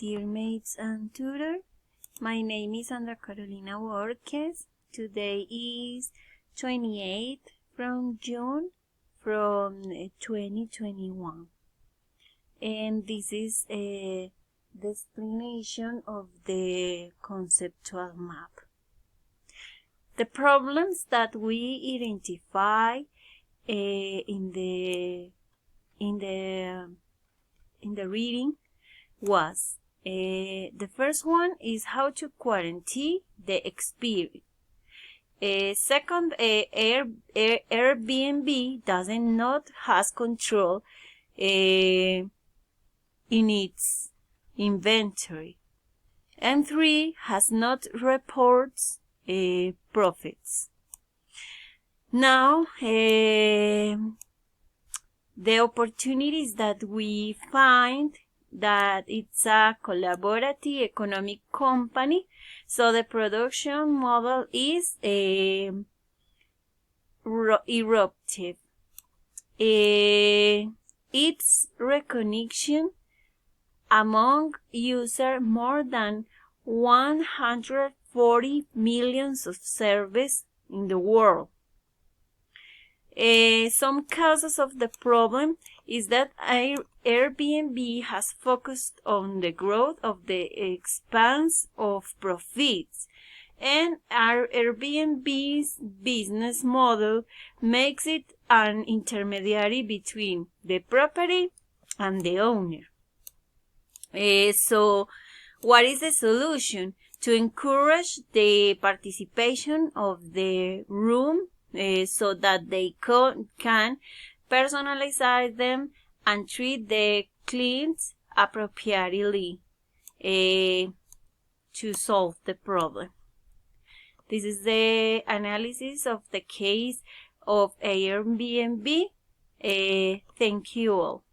dear mates and tutor. My name is Sandra Carolina Borges. Today is 28th from June from 2021. And this is the explanation of the conceptual map. The problems that we identify in the reading was the first one is how to quarantine the experience. Second, Airbnb doesn't not has control in its inventory, and 3 has not reports profits. Now, the opportunities that we find that it's a collaborative economic company, so the production model is eruptive. Its recognition among users more than 140 million of service in the world. Some causes of the problem is that Airbnb has focused on the growth of the expanse of profits, and Airbnb's business model makes it an intermediary between the property and the owner. So what is the solution? To encourage the participation of the room so that they can personalize them and treat the clients appropriately to solve the problem. This is the analysis of the case of Airbnb. Thank you all.